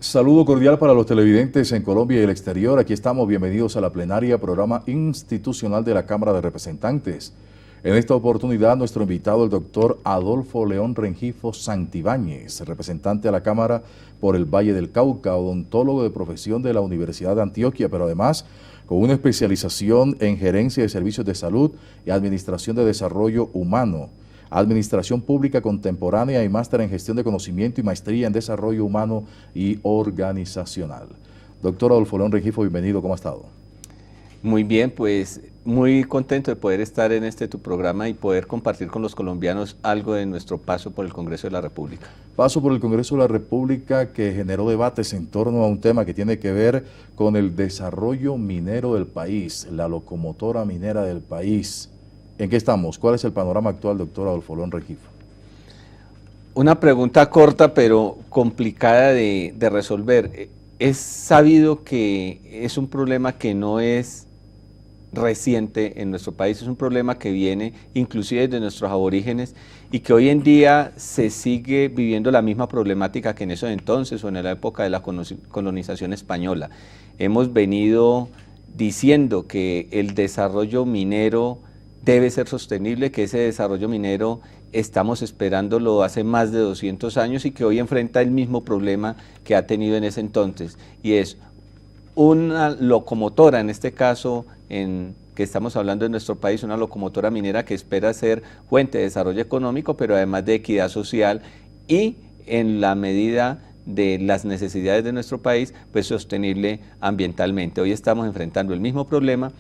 Saludo cordial para los televidentes en Colombia y el exterior. Aquí estamos, bienvenidos a la plenaria, programa institucional de la Cámara de Representantes. En esta oportunidad, nuestro invitado, el doctor Adolfo León Rengifo Santibáñez, representante a la Cámara por el Valle del Cauca, odontólogo de profesión de la Universidad de Antioquia, pero además con una especialización en gerencia de servicios de salud y administración de desarrollo humano, administración pública contemporánea y máster en gestión de conocimiento y maestría en desarrollo humano y organizacional. Doctor Adolfo León Rengifo, bienvenido, ¿cómo ha estado? Muy bien, pues muy contento de poder estar en tu programa y poder compartir con los colombianos algo de nuestro paso por el Congreso de la República. Paso por el Congreso de la República que generó debates en torno a un tema que tiene que ver con el desarrollo minero del país, la locomotora minera del país. ¿En qué estamos? ¿Cuál es el panorama actual, doctor Adolfo León Rengifo? Una pregunta corta pero complicada de resolver. Es sabido que es un problema que no es reciente en nuestro país, es un problema que viene inclusive de nuestros aborígenes y que hoy en día se sigue viviendo la misma problemática que en esos entonces o en la época de la colonización española. Hemos venido diciendo que el desarrollo minero debe ser sostenible, que ese desarrollo minero estamos esperándolo hace más de 200 años y que hoy enfrenta el mismo problema que ha tenido en ese entonces, y es una locomotora, en este caso que estamos hablando de nuestro país, una locomotora minera que espera ser fuente de desarrollo económico, pero además de equidad social y en la medida de las necesidades de nuestro país, pues sostenible ambientalmente. Hoy estamos enfrentando el mismo problema,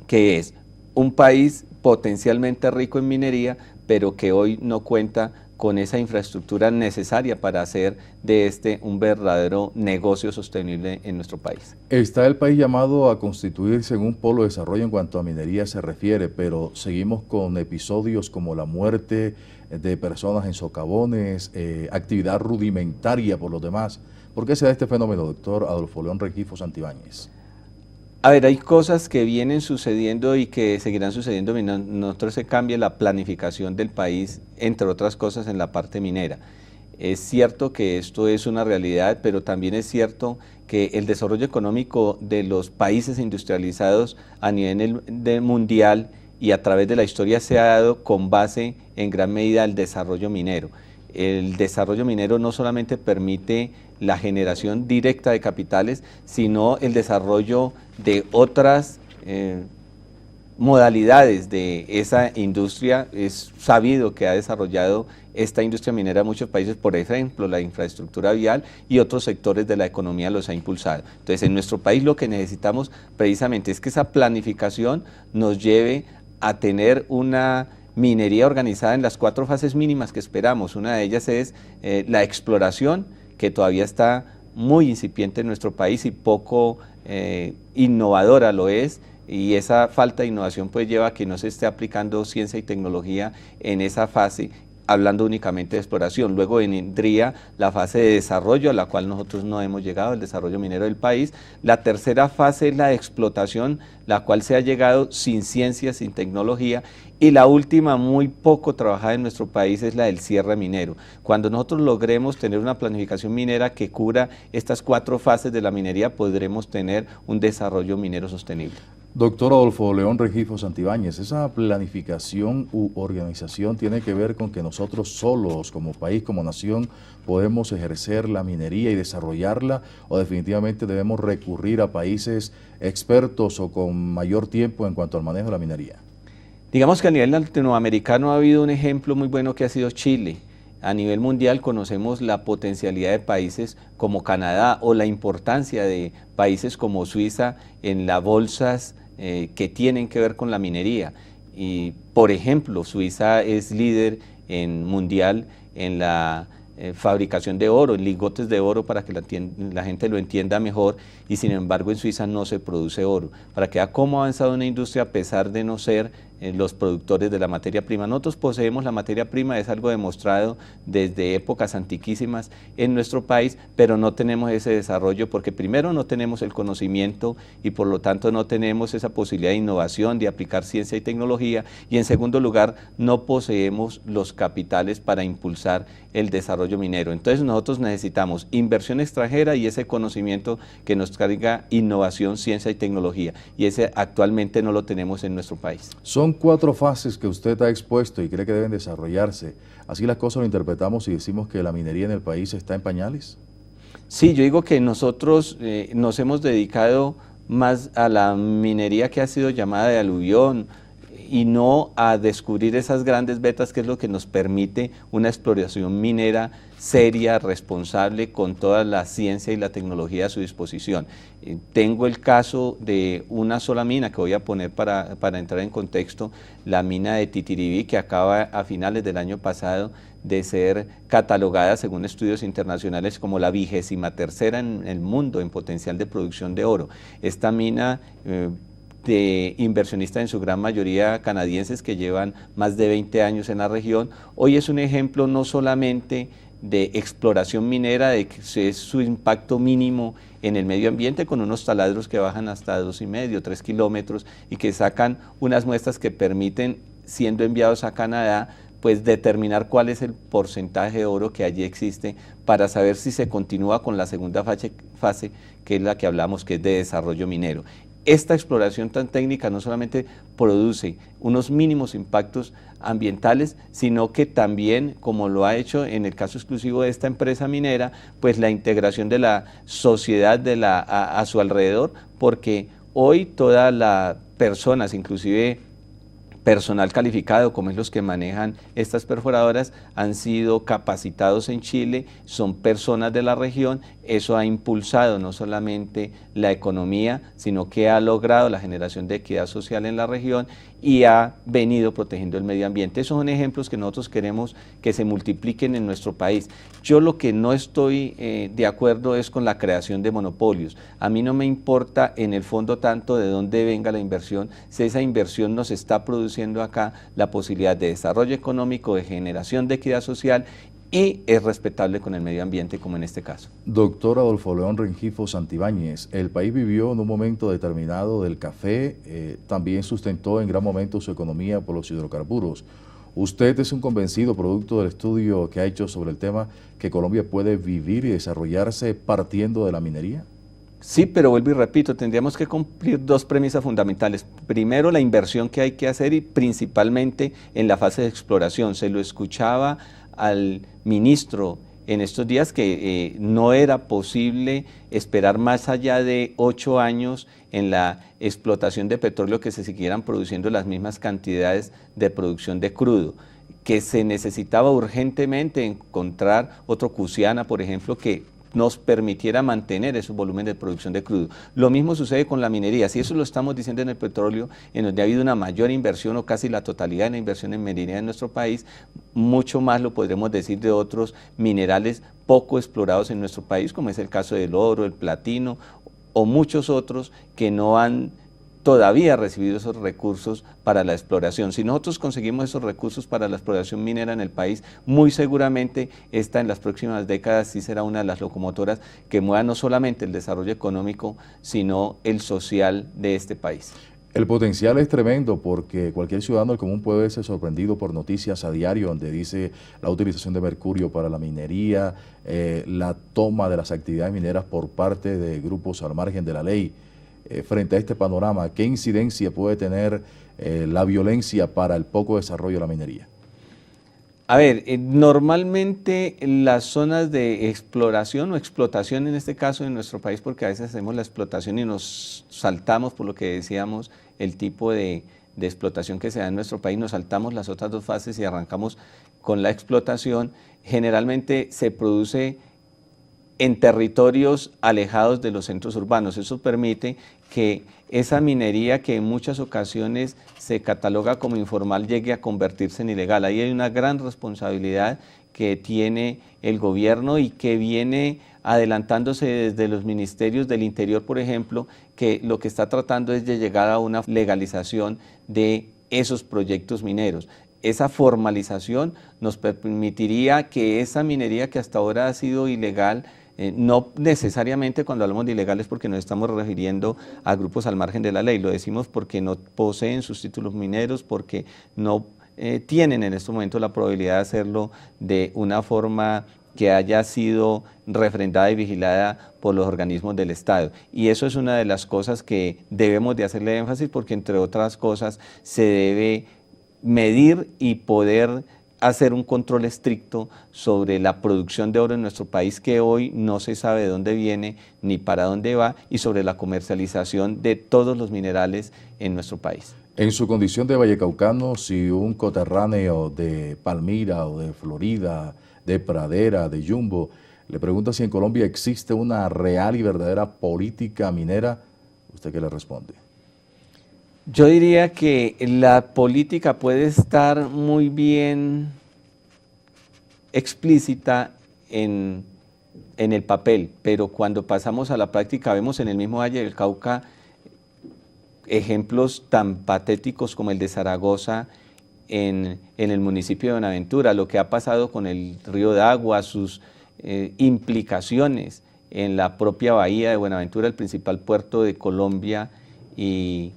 que es un país potencialmente rico en minería, pero que hoy no cuenta con esa infraestructura necesaria para hacer de un verdadero negocio sostenible en nuestro país. Está el país llamado a constituirse en un polo de desarrollo en cuanto a minería se refiere, pero seguimos con episodios como la muerte de personas en socavones, actividad rudimentaria por los demás. ¿Por qué se da este fenómeno, doctor Adolfo León Rengifo Santibáñez? A ver, hay cosas que vienen sucediendo y que seguirán sucediendo mientras nosotros se cambie la planificación del país, entre otras cosas en la parte minera. Es cierto que esto es una realidad, pero también es cierto que el desarrollo económico de los países industrializados a nivel mundial y a través de la historia se ha dado con base en gran medida al desarrollo minero. El desarrollo minero no solamente permite la generación directa de capitales, sino el desarrollo de otras modalidades de esa industria. Es sabido que ha desarrollado esta industria minera en muchos países, por ejemplo, la infraestructura vial y otros sectores de la economía los ha impulsado. Entonces, en nuestro país lo que necesitamos precisamente es que esa planificación nos lleve a tener una minería organizada en las 4 fases mínimas que esperamos. Una de ellas es la exploración, que todavía está muy incipiente en nuestro país y poco innovadora lo es, y esa falta de innovación pues lleva a que no se esté aplicando ciencia y tecnología en esa fase, hablando únicamente de exploración. Luego vendría la fase de desarrollo, a la cual nosotros no hemos llegado, el desarrollo minero del país. La tercera fase es la de explotación, la cual se ha llegado sin ciencia, sin tecnología. Y la última, muy poco trabajada en nuestro país, es la del cierre minero. Cuando nosotros logremos tener una planificación minera que cubra estas 4 fases de la minería, podremos tener un desarrollo minero sostenible. Doctor Adolfo León Rengifo Santibáñez, esa planificación u organización tiene que ver con que nosotros solos, como país, como nación, podemos ejercer la minería y desarrollarla, o definitivamente debemos recurrir a países expertos o con mayor tiempo en cuanto al manejo de la minería. Digamos que a nivel latinoamericano ha habido un ejemplo muy bueno que ha sido Chile. A nivel mundial conocemos la potencialidad de países como Canadá o la importancia de países como Suiza en las bolsas que tienen que ver con la minería. Y, por ejemplo, Suiza es líder mundial en la fabricación de oro, en lingotes de oro, para que la gente lo entienda mejor, y sin embargo en Suiza no se produce oro. Para que vea cómo ha avanzado una industria a pesar de no ser los productores de la materia prima. Nosotros poseemos la materia prima, es algo demostrado desde épocas antiquísimas en nuestro país, pero no tenemos ese desarrollo porque primero no tenemos el conocimiento y por lo tanto no tenemos esa posibilidad de innovación, de aplicar ciencia y tecnología, y en segundo lugar no poseemos los capitales para impulsar el desarrollo minero. Entonces nosotros necesitamos inversión extranjera y ese conocimiento que nos traiga innovación, ciencia y tecnología, y ese actualmente no lo tenemos en nuestro país. Son 4 fases que usted ha expuesto y cree que deben desarrollarse. ¿Así las cosas lo interpretamos y decimos que la minería en el país está en pañales? Sí, yo digo que nosotros nos hemos dedicado más a la minería que ha sido llamada de aluvión y no a descubrir esas grandes vetas que es lo que nos permite una exploración minera seria, responsable, con toda la ciencia y la tecnología a su disposición. Tengo el caso de una sola mina que voy a poner para entrar en contexto, la mina de Titiribí, que acaba a finales del año pasado de ser catalogada según estudios internacionales como la 23ª en el mundo en potencial de producción de oro. Esta mina de inversionistas en su gran mayoría canadienses que llevan más de 20 años en la región, hoy es un ejemplo no solamente de exploración minera, de que es su impacto mínimo en el medio ambiente, con unos taladros que bajan hasta 2,5, 3 kilómetros y que sacan unas muestras que permiten, siendo enviados a Canadá, pues determinar cuál es el porcentaje de oro que allí existe para saber si se continúa con la segunda fase, que es la que hablamos, que es de desarrollo minero. Esta exploración tan técnica no solamente produce unos mínimos impactos ambientales, sino que también, como lo ha hecho en el caso exclusivo de esta empresa minera, pues la integración de la sociedad a su alrededor, porque hoy todas las personas, inclusive personal calificado, como es los que manejan estas perforadoras, han sido capacitados en Chile, son personas de la región. Eso ha impulsado no solamente la economía, sino que ha logrado la generación de equidad social en la región y ha venido protegiendo el medio ambiente. Esos son ejemplos que nosotros queremos que se multipliquen en nuestro país. Yo lo que no estoy de acuerdo es con la creación de monopolios. A mí no me importa en el fondo tanto de dónde venga la inversión, si esa inversión nos está produciendo acá la posibilidad de desarrollo económico, de generación de equidad social y es respetable con el medio ambiente, como en este caso. Doctor Adolfo León Rengifo Santibáñez, el país vivió en un momento determinado del café, también sustentó en gran momento su economía por los hidrocarburos. ¿Usted es un convencido, producto del estudio que ha hecho sobre el tema, que Colombia puede vivir y desarrollarse partiendo de la minería? Sí, pero vuelvo y repito, tendríamos que cumplir 2 premisas fundamentales. Primero, la inversión que hay que hacer y principalmente en la fase de exploración. Se lo escuchaba al ministro en estos días que no era posible esperar más allá de 8 años en la explotación de petróleo, que se siguieran produciendo las mismas cantidades de producción de crudo, que se necesitaba urgentemente encontrar otro Cusiana, por ejemplo, que nos permitiera mantener esos volúmenes de producción de crudo. Lo mismo sucede con la minería. Si eso lo estamos diciendo en el petróleo, en donde ha habido una mayor inversión o casi la totalidad de la inversión en minería en nuestro país, mucho más lo podremos decir de otros minerales poco explorados en nuestro país, como es el caso del oro, el platino o muchos otros que no han todavía recibido esos recursos para la exploración. Si nosotros conseguimos esos recursos para la exploración minera en el país, muy seguramente esta en las próximas décadas sí será una de las locomotoras que mueva no solamente el desarrollo económico, sino el social de este país. El potencial es tremendo porque cualquier ciudadano del común puede verse sorprendido por noticias a diario donde dice la utilización de mercurio para la minería, la toma de las actividades mineras por parte de grupos al margen de la ley. Frente a este panorama, ¿qué incidencia puede tener la violencia para el poco desarrollo de la minería? A ver, normalmente las zonas de exploración o explotación en este caso en nuestro país, porque a veces hacemos la explotación y nos saltamos, por lo que decíamos, el tipo de explotación que se da en nuestro país, nos saltamos las otras 2 fases y arrancamos con la explotación, generalmente se produce en territorios alejados de los centros urbanos. Eso permite que esa minería, que en muchas ocasiones se cataloga como informal, llegue a convertirse en ilegal. Ahí hay una gran responsabilidad que tiene el gobierno y que viene adelantándose desde los ministerios del Interior, por ejemplo, que lo que está tratando es de llegar a una legalización de esos proyectos mineros. Esa formalización nos permitiría que esa minería que hasta ahora ha sido ilegal, no necesariamente cuando hablamos de ilegales porque nos estamos refiriendo a grupos al margen de la ley, lo decimos porque no poseen sus títulos mineros, porque no tienen en este momento la probabilidad de hacerlo de una forma que haya sido refrendada y vigilada por los organismos del Estado. Y eso es una de las cosas que debemos de hacerle énfasis porque, entre otras cosas, se debe medir y poder hacer un control estricto sobre la producción de oro en nuestro país, que hoy no se sabe de dónde viene ni para dónde va, y sobre la comercialización de todos los minerales en nuestro país. En su condición de vallecaucano, si un coterráneo de Palmira o de Florida, de Pradera, de Jumbo, le pregunta si en Colombia existe una real y verdadera política minera, ¿usted qué le responde? Yo diría que la política puede estar muy bien explícita en el papel, pero cuando pasamos a la práctica vemos en el mismo Valle del Cauca ejemplos tan patéticos como el de Zaragoza en el municipio de Buenaventura, lo que ha pasado con el río de Agua, sus implicaciones en la propia bahía de Buenaventura, el principal puerto de Colombia, y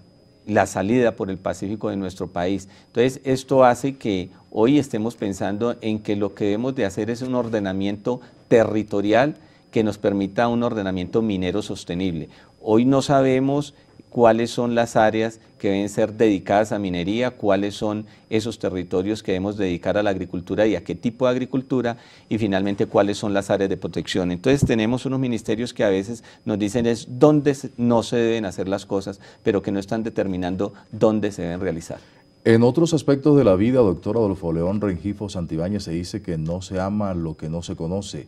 la salida por el Pacífico de nuestro país. Entonces, esto hace que hoy estemos pensando en que lo que debemos de hacer es un ordenamiento territorial que nos permita un ordenamiento minero sostenible. Hoy no sabemos cuáles son las áreas que deben ser dedicadas a minería, cuáles son esos territorios que debemos dedicar a la agricultura y a qué tipo de agricultura, y finalmente cuáles son las áreas de protección. Entonces tenemos unos ministerios que a veces nos dicen es dónde no se deben hacer las cosas, pero que no están determinando dónde se deben realizar. En otros aspectos de la vida, doctor Adolfo León Rengifo Santibáñez, se dice que no se ama lo que no se conoce.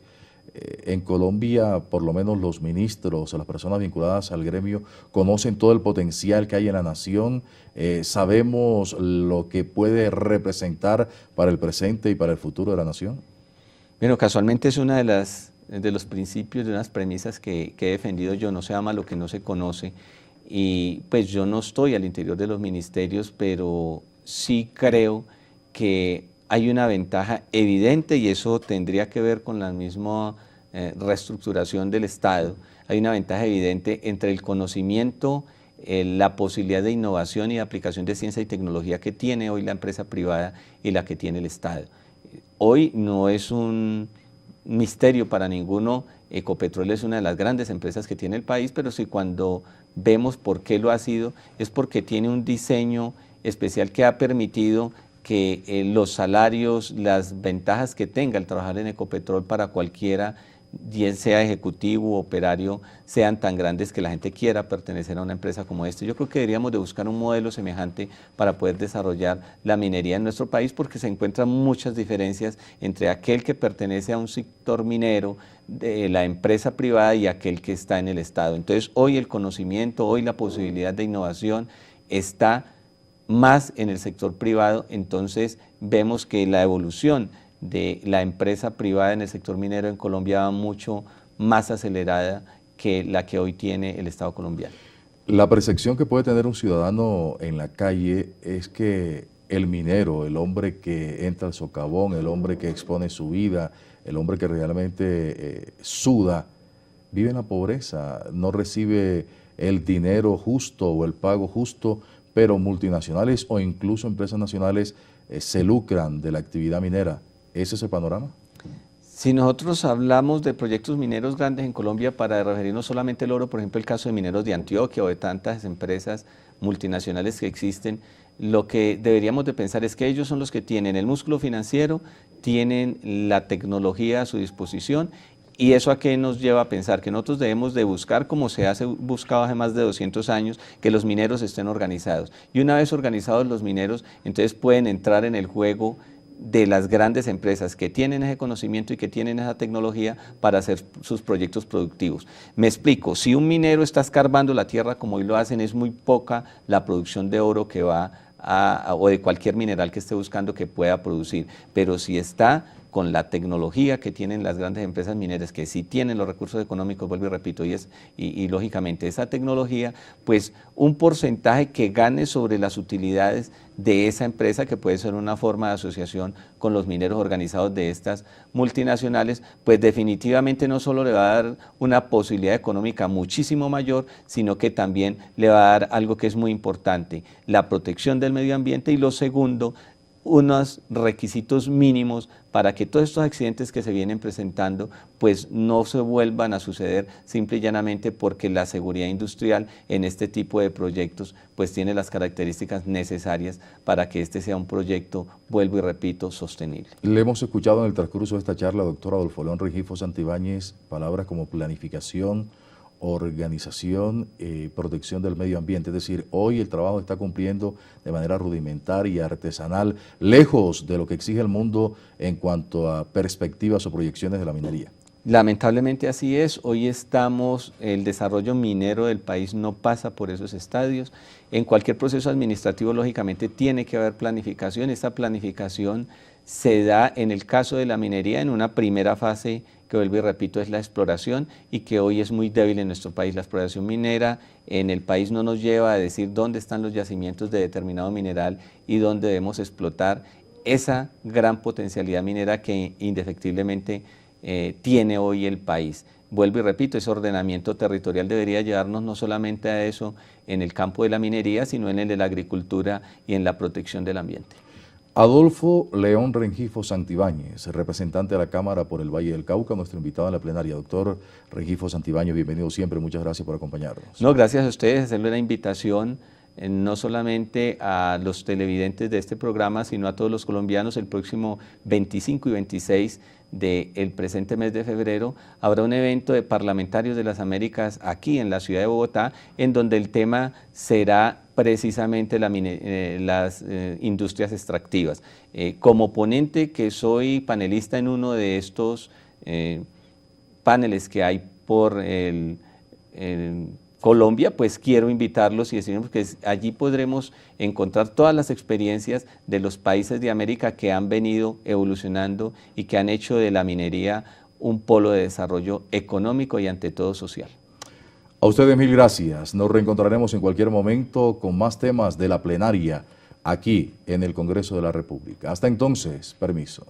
En Colombia, por lo menos los ministros o las personas vinculadas al gremio conocen todo el potencial que hay en la nación, sabemos lo que puede representar para el presente y para el futuro de la nación. Bueno, casualmente es una de los principios, de unas premisas que he defendido yo: no se ama lo que no se conoce. Y pues yo no estoy al interior de los ministerios, pero sí creo que hay una ventaja evidente, y eso tendría que ver con la misma reestructuración del Estado. Hay una ventaja evidente entre el conocimiento, la posibilidad de innovación y de aplicación de ciencia y tecnología que tiene hoy la empresa privada y la que tiene el Estado. Hoy no es un misterio para ninguno, Ecopetrol es una de las grandes empresas que tiene el país, pero si cuando vemos por qué lo ha sido, es porque tiene un diseño especial que ha permitido que los salarios, las ventajas que tenga el trabajar en Ecopetrol para cualquiera, bien sea ejecutivo o operario, sean tan grandes que la gente quiera pertenecer a una empresa como esta. Yo creo que deberíamos de buscar un modelo semejante para poder desarrollar la minería en nuestro país, porque se encuentran muchas diferencias entre aquel que pertenece a un sector minero de la empresa privada y aquel que está en el Estado. Entonces, hoy el conocimiento, hoy la posibilidad de innovación está más en el sector privado. Entonces vemos que la evolución de la empresa privada en el sector minero en Colombia va mucho más acelerada que la que hoy tiene el Estado colombiano. La percepción que puede tener un ciudadano en la calle es que el minero, el hombre que entra al socavón, el hombre que expone su vida, el hombre que realmente suda, vive en la pobreza, no recibe el dinero justo o el pago justo, pero multinacionales o incluso empresas nacionales se lucran de la actividad minera. ¿Ese es el panorama? Si nosotros hablamos de proyectos mineros grandes en Colombia, para referirnos solamente al oro, por ejemplo el caso de Mineros de Antioquia o de tantas empresas multinacionales que existen, lo que deberíamos de pensar es que ellos son los que tienen el músculo financiero, tienen la tecnología a su disposición. ¿Y eso a qué nos lleva a pensar? Que nosotros debemos de buscar, como se ha buscado hace más de 200 años, que los mineros estén organizados. Y una vez organizados los mineros, entonces pueden entrar en el juego de las grandes empresas que tienen ese conocimiento y que tienen esa tecnología para hacer sus proyectos productivos. Me explico: si un minero está escarbando la tierra como hoy lo hacen, es muy poca la producción de oro que va o de cualquier mineral que esté buscando que pueda producir, pero si está con la tecnología que tienen las grandes empresas mineras, que sí tienen los recursos económicos, vuelvo y repito, y lógicamente esa tecnología, pues un porcentaje que gane sobre las utilidades de esa empresa, que puede ser una forma de asociación con los mineros organizados de estas multinacionales, pues definitivamente no solo le va a dar una posibilidad económica muchísimo mayor, sino que también le va a dar algo que es muy importante, la protección del medio ambiente, y lo segundo, unos requisitos mínimos para que todos estos accidentes que se vienen presentando pues no se vuelvan a suceder simple y llanamente porque la seguridad industrial en este tipo de proyectos pues tiene las características necesarias para que este sea un proyecto, vuelvo y repito, sostenible. Le hemos escuchado en el transcurso de esta charla, doctor Adolfo León Rengifo Santibáñez, palabras como planificación, organización, protección del medio ambiente. Es decir, hoy el trabajo está cumpliendo de manera rudimentaria, artesanal, lejos de lo que exige el mundo en cuanto a perspectivas o proyecciones de la minería. Lamentablemente así es, hoy el desarrollo minero del país no pasa por esos estadios. En cualquier proceso administrativo, lógicamente, tiene que haber planificación. Esta planificación se da, en el caso de la minería, en una primera fase, que vuelvo y repito, es la exploración, y que hoy es muy débil en nuestro país. La exploración minera en el país no nos lleva a decir dónde están los yacimientos de determinado mineral y dónde debemos explotar esa gran potencialidad minera que indefectiblemente tiene hoy el país. Vuelvo y repito, ese ordenamiento territorial debería llevarnos no solamente a eso en el campo de la minería, sino en el de la agricultura y en la protección del ambiente. Adolfo León Rengifo Santibáñez, representante de la Cámara por el Valle del Cauca, nuestro invitado en la plenaria. Doctor Rengifo Santibáñez, bienvenido siempre, muchas gracias por acompañarnos. No, gracias a ustedes, hacerle una invitación no solamente a los televidentes de este programa, sino a todos los colombianos. El próximo 25 y 26 del presente mes de febrero habrá un evento de parlamentarios de las Américas aquí en la ciudad de Bogotá, en donde el tema será precisamente las industrias extractivas. Como ponente, que soy panelista en uno de estos paneles que hay por Colombia, pues quiero invitarlos y decirles que allí podremos encontrar todas las experiencias de los países de América que han venido evolucionando y que han hecho de la minería un polo de desarrollo económico y ante todo social. A ustedes mil gracias. Nos reencontraremos en cualquier momento con más temas de la plenaria aquí en el Congreso de la República. Hasta entonces, permiso.